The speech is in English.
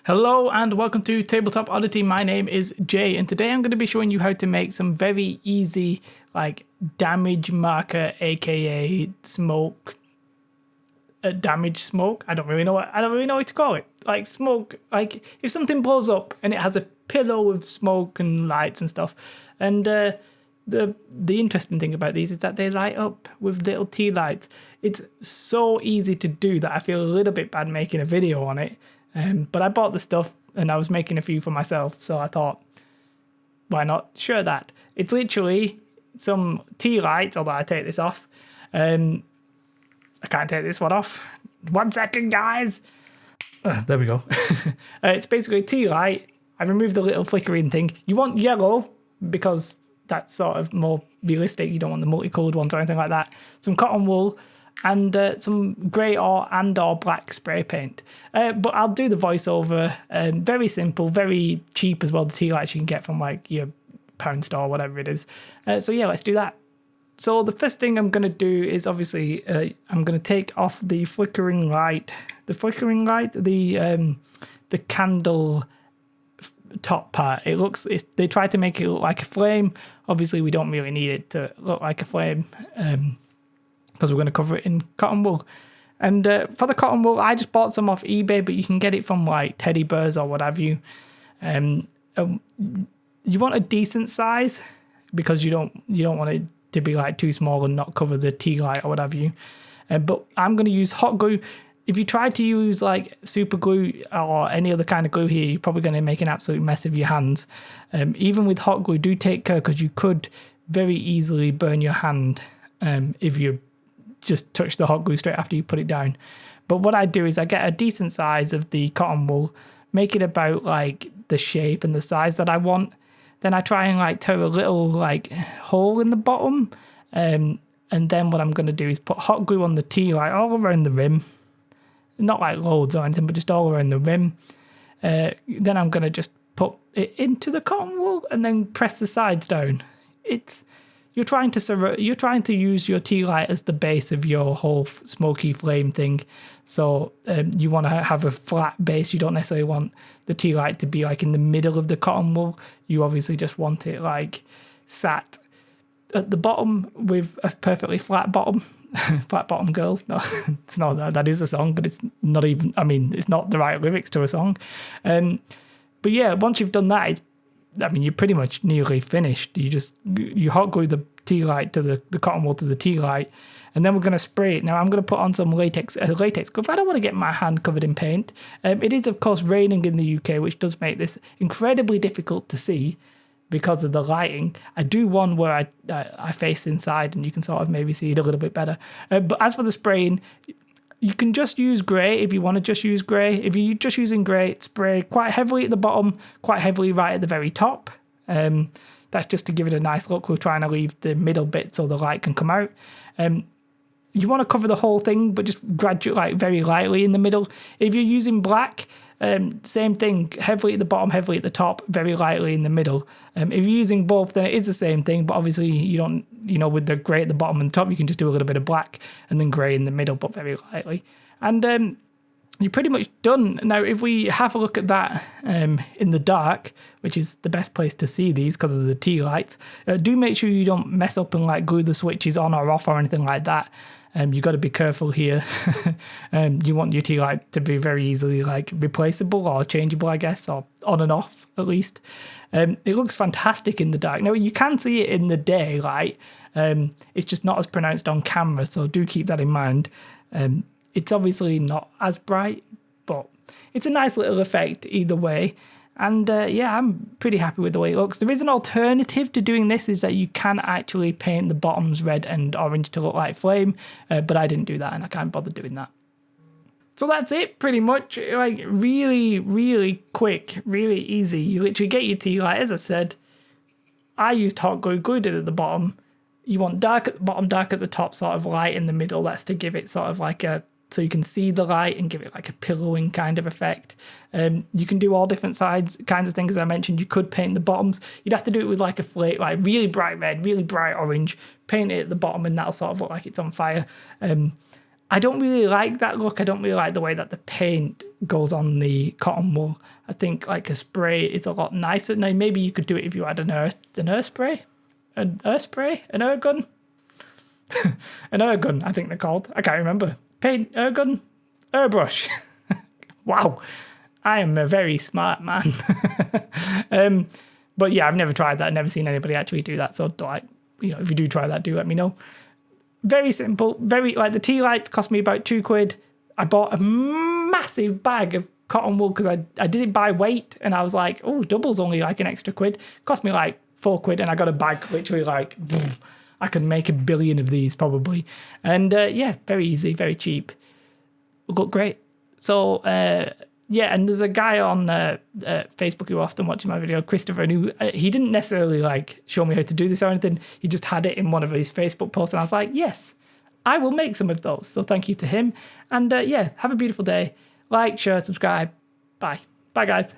Hello and welcome to Tabletop Oddity. My name is Jay and today I'm going to be showing you how to make some very easy damage marker, aka smoke, damage smoke. I don't really know what to call it. Like smoke, like if something blows up and it has a pillow of smoke and lights and stuff. And the interesting thing about these is that they light up with little tea lights. It's so easy to do that I feel a little bit bad making a video on it. But I bought the stuff and I was making a few for myself, so I thought, why not share that? It's literally some tea lights, although I take this off. I can't take this one off. 1 second, guys. There we go. It's basically a tea light. I removed the little flickering thing. You want yellow because that's sort of more realistic. You don't want the multicolored ones or anything like that. Some cotton wool. And some grey or black spray paint. But I'll do the voiceover. Very simple, very cheap as well. The tea lights you can get from like your pound store or whatever it is. So yeah, let's do that. So the first thing I'm going to do is obviously I'm going to take off the flickering light. The candle top part. They try to make it look like a flame. Obviously we don't really need it to look like a flame. Because we're going to cover it in cotton wool. And for the cotton wool, I just bought some off eBay, but you can get it from like Teddy Bears or what have you. You want a decent size because you don't want it to be like too small and not cover the tea light or what have you. But I'm going to use hot glue. If you try to use like super glue or any other kind of glue here, you're probably going to make an absolute mess of your hands. Even with hot glue, do take care because you could very easily burn your hand if you just touch the hot glue straight after you put it down. But what I do is I get a decent size of the cotton wool, make it about like the shape and the size that I want. Then I try and like tear a little like hole in the bottom. And then what I'm going to do is put hot glue on the tea light all around the rim. Not like loads or anything, but just all around the rim. Then I'm going to just put it into the cotton wool and then press the sides down. You're trying to use your tea light as the base of your whole smoky flame thing. So you want to have a flat base. You don't necessarily want the tea light to be like in the middle of the cotton wool. You obviously just want it like sat at the bottom with a perfectly flat bottom. Flat bottom girls. No, it's not that. That is a song, but it's not even, it's not the right lyrics to a song. But yeah, once you've done that, you're pretty much nearly finished. You hot glue the tea light to the cotton wool to the tea light, and then we're going to spray it. Now I'm going to put on some latex because I don't want to get my hand covered in paint. It is of course raining in the UK, which does make this incredibly difficult to see because of the lighting. I do one where I face inside and you can sort of maybe see it a little bit better. But as for the spraying, you can just use grey if you want to just use grey. If you're just using grey, spray quite heavily at the bottom, quite heavily right at the very top. That's just to give it a nice look. We're trying to leave the middle bit so the light can come out. You want to cover the whole thing, but just gradually, very lightly in the middle. If you're using black, same thing, heavily at the bottom, heavily at the top, very lightly in the middle. If you're using both, then it is the same thing, but obviously you don't, with the grey at the bottom and the top, you can just do a little bit of black and then grey in the middle, but very lightly. And you're pretty much done. Now, if we have a look at that in the dark, which is the best place to see these because of the tea lights, do make sure you don't mess up and like glue the switches on or off or anything like that. You've got to be careful here. You want your tea light to be very easily like replaceable or changeable, I guess, or on and off at least. It looks fantastic in the dark. Now, you can see it in the daylight. It's just not as pronounced on camera, so do keep that in mind. It's obviously not as bright, but it's a nice little effect either way. And yeah, I'm pretty happy with the way it looks. There is an alternative to doing this, is that you can actually paint the bottoms red and orange to look like flame, but I didn't do that and I can't bother doing that. So that's it, pretty much. Like really, really quick, really easy. You literally get your tea light. As I said, I used hot glue, glued it at the bottom. You want dark at the bottom, dark at the top, sort of light in the middle. That's to give it sort of like so you can see the light and give it like a pillowing kind of effect. You can do all different kinds of things. As I mentioned, you could paint the bottoms. You'd have to do it with like a flake, like really bright red, really bright orange, paint it at the bottom and that'll sort of look like it's on fire. I don't really like that look. I don't really like the way that the paint goes on the cotton wool. I think like a spray is a lot nicer. Now maybe you could do it if you had an earth spray, an air gun, an air gun. I think they're called. I can't remember. Paint, air gun, airbrush. Wow, I am a very smart man. But yeah, I've never tried that. I've never seen anybody actually do that. So like, if you do try that, do let me know. Very simple, very like the tea lights cost me about £2. I bought a massive bag of cotton wool because I did it by weight and I was like, oh, double's only like an extra £1. Cost me like £4 and I got a bag literally like, I could make 1 billion of these probably. And yeah, very easy, very cheap. Look great. So yeah, and there's a guy on Facebook who often watches my video, Christopher, and who he didn't necessarily like show me how to do this or anything. He just had it in one of his Facebook posts, and I was like, yes, I will make some of those. So thank you to him. And yeah, have a beautiful day. Like, share, subscribe. Bye. Bye, guys.